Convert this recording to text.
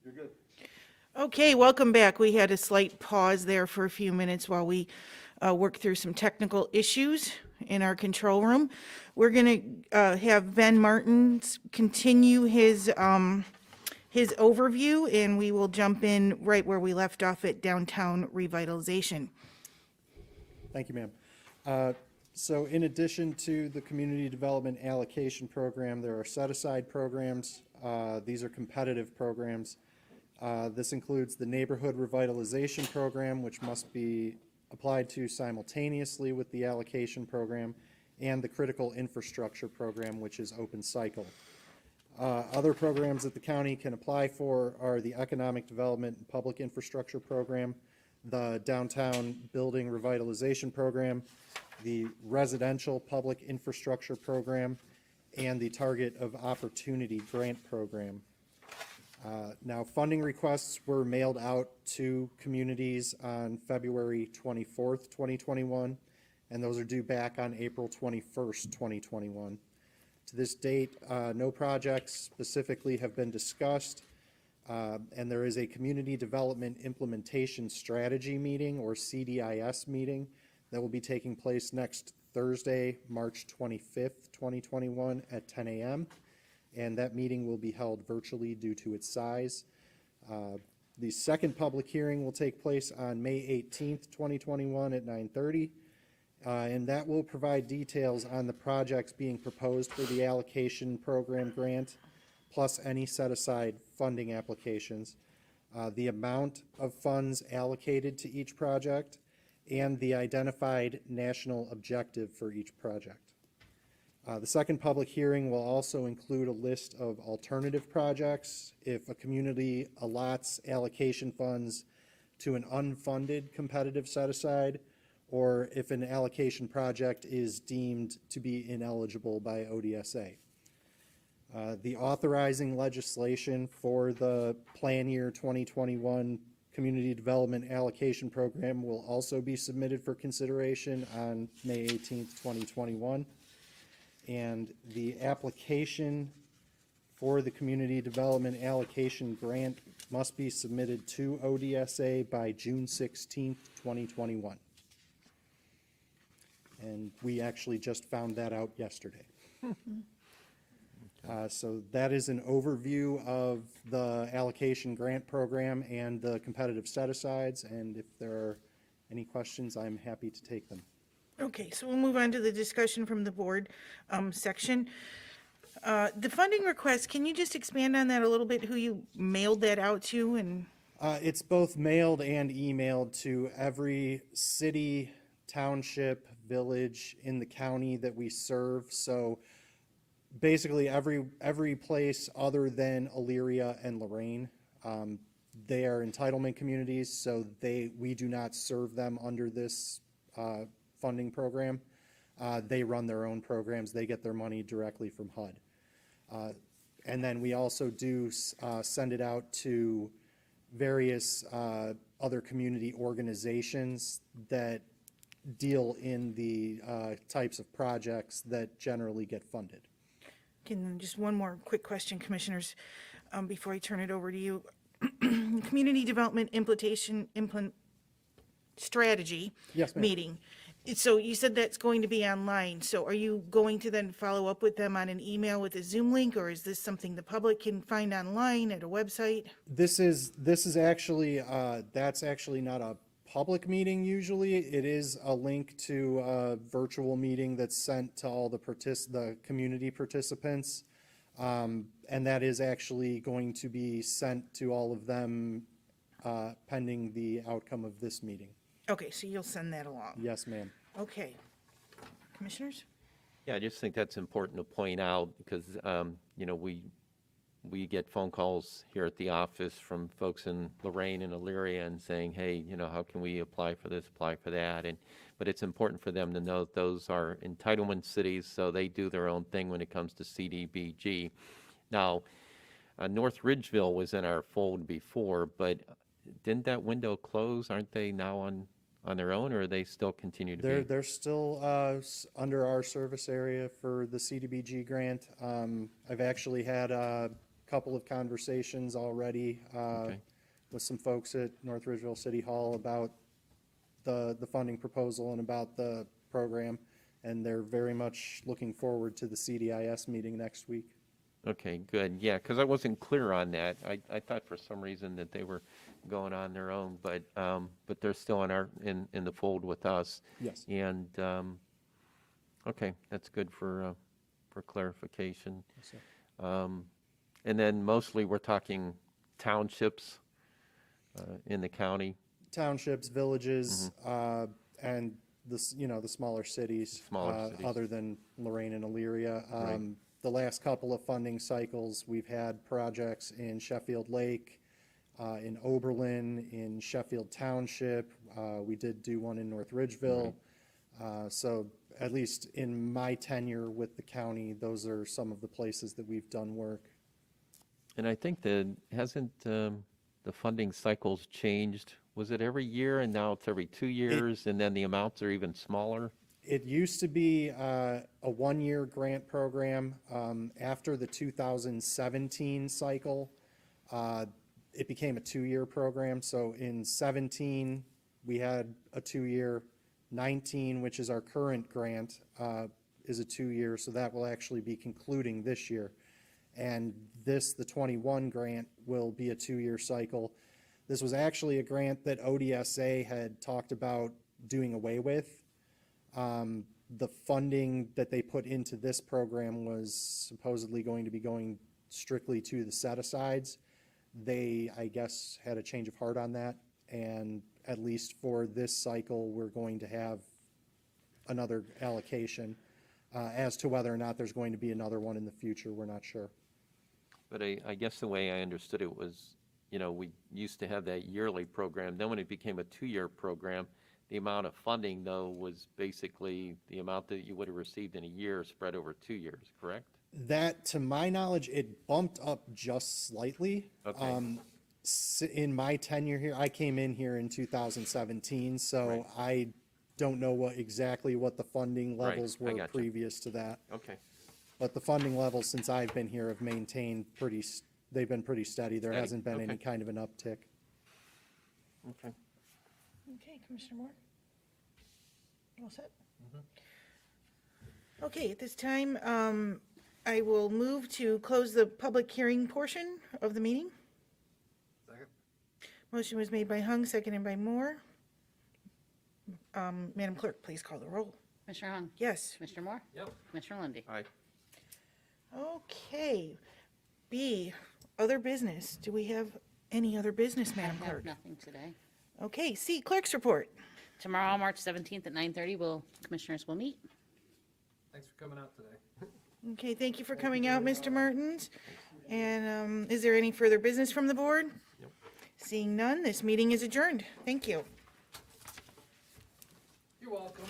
You're good. Okay, welcome back. We had a slight pause there for a few minutes while we worked through some technical issues in our control room. We're going to have Ben Martins continue his overview, and we will jump in right where we left off at downtown revitalization. Thank you, ma'am. So in addition to the community development allocation program, there are set-aside programs. These are competitive programs. This includes the neighborhood revitalization program, which must be applied to simultaneously with the allocation program, and the critical infrastructure program, which is open cycle. Other programs that the county can apply for are the economic development and public infrastructure program, the downtown building revitalization program, the residential public infrastructure program, and the target of opportunity grant program. Now, funding requests were mailed out to communities on February 24th, 2021, and those are due back on April 21st, 2021. To this date, no projects specifically have been discussed, and there is a Community Development Implementation Strategy meeting, or CDIS meeting, that will be taking place next Thursday, March 25th, 2021 at 10 a.m., and that meeting will be held virtually due to its size. The second public hearing will take place on May 18th, 2021 at 9:30, and that will provide details on the projects being proposed for the allocation program grant, plus any set-aside funding applications, the amount of funds allocated to each project, and the identified national objective for each project. The second public hearing will also include a list of alternative projects if a community allots allocation funds to an unfunded competitive set-aside, or if an allocation project is deemed to be ineligible by ODSA. The authorizing legislation for the plan year 2021 Community Development Allocation Program will also be submitted for consideration on May 18th, 2021. And the application for the Community Development Allocation Grant must be submitted to ODSA by June 16th, 2021. And we actually just found that out yesterday. So that is an overview of the allocation grant program and the competitive set-asides, and if there are any questions, I'm happy to take them. Okay, so we'll move on to the discussion from the board section. The funding request, can you just expand on that a little bit, who you mailed that out to? And It's both mailed and emailed to every city, township, village in the county that we serve. So basically every place other than Elyria and Lorain. They are entitlement communities, so we do not serve them under this funding program. They run their own programs. They get their money directly from HUD. And then we also do send it out to various other community organizations that deal in the types of projects that generally get funded. just one more quick question, commissioners, before I turn it over to you. Community Development Strategy Yes, ma'am. meeting. So you said that's going to be online. So are you going to then follow up with them on an email with a Zoom link, or is this something the public can find online at a website? This is actually, that's actually not a public meeting usually. It is a link to a virtual meeting that's sent to all the community participants. And that is actually going to be sent to all of them pending the outcome of this meeting. Okay, so you'll send that along. Yes, ma'am. Okay. Commissioners? Yeah, I just think that's important to point out because, we get phone calls here at the office from folks in Lorain and Elyria and saying, hey, how can we apply for this, apply for that? But it's important for them to know that those are entitlement cities, so they do their own thing when it comes to CDBG. Now, North Ridgeville was in our fold before, but didn't that window close? Aren't they now on their own, or they still continue to be? They're still under our service area for the CDBG grant. I've actually had couple of conversations already Okay. with some folks at North Ridgeville City Hall about the funding proposal and about the program, and they're very much looking forward to the CDIS meeting next week. Okay, good. Yeah, because I wasn't clear on that. I thought for some reason that they were going on their own, but they're still in the fold with us. Yes. And, okay, that's good for clarification. Yes, sir. And then mostly we're talking townships in the county. Townships, villages, and the smaller cities. Smaller cities. Other than Lorain and Elyria. Right. The last couple of funding cycles, we've had projects in Sheffield Lake, in Oberlin, in Sheffield Township. We did do one in North Ridgeville. So at least in my tenure with the county, those are some of the places that we've done work. And I think that hasn't the funding cycles changed? Was it every year and now it's every 2 years and then the amounts are even smaller? It used to be a one-year grant program. After the 2017 cycle, it became a two-year program. So in 17, we had a two-year. 19, which is our current grant, is a two-year, so that will actually be concluding this year. And the 21 grant will be a two-year cycle. This was actually a grant that ODSA had talked about doing away with. The funding that they put into this program was supposedly going to be going strictly to the set-asides. They, I guess, had a change of heart on that, and at least for this cycle, we're going to have another allocation. As to whether or not there's going to be another one in the future, we're not sure. But I guess the way I understood it was, we used to have that yearly program. Then when it became a 2-year program, the amount of funding, though, was basically the amount that you would have received in a year spread over 2 years, correct? That, to my knowledge, it bumped up just slightly. Okay. In my tenure here, I came in here in 2017, so Right. I don't know exactly what the funding Right, levels I were gotcha. previous to that. Okay. But the funding levels since I've been here have maintained they've been pretty steady. There Steady, hasn't been any okay. kind of an uptick. Okay. Okay, Commissioner Moore? All set? Okay, at this time, I will move to close the public hearing portion of the meeting. Second. Motion was made by Hung, seconded by Moore. Madam Clerk, please call the roll. Commissioner Hung? Yes. Commissioner Moore? Yep. Commissioner Lundy. Aye. Okay. B, other business. Do we have any other business, I Madam have Clerk? nothing today. Okay, C, Clerk's report. Tomorrow, March 17th at 9:30, commissioners will meet. Thanks for coming out today. Okay, thank you for coming out, Mr. Martins. And is there any further business from the board? Yep. Seeing none, this meeting is adjourned. Thank you. You're welcome.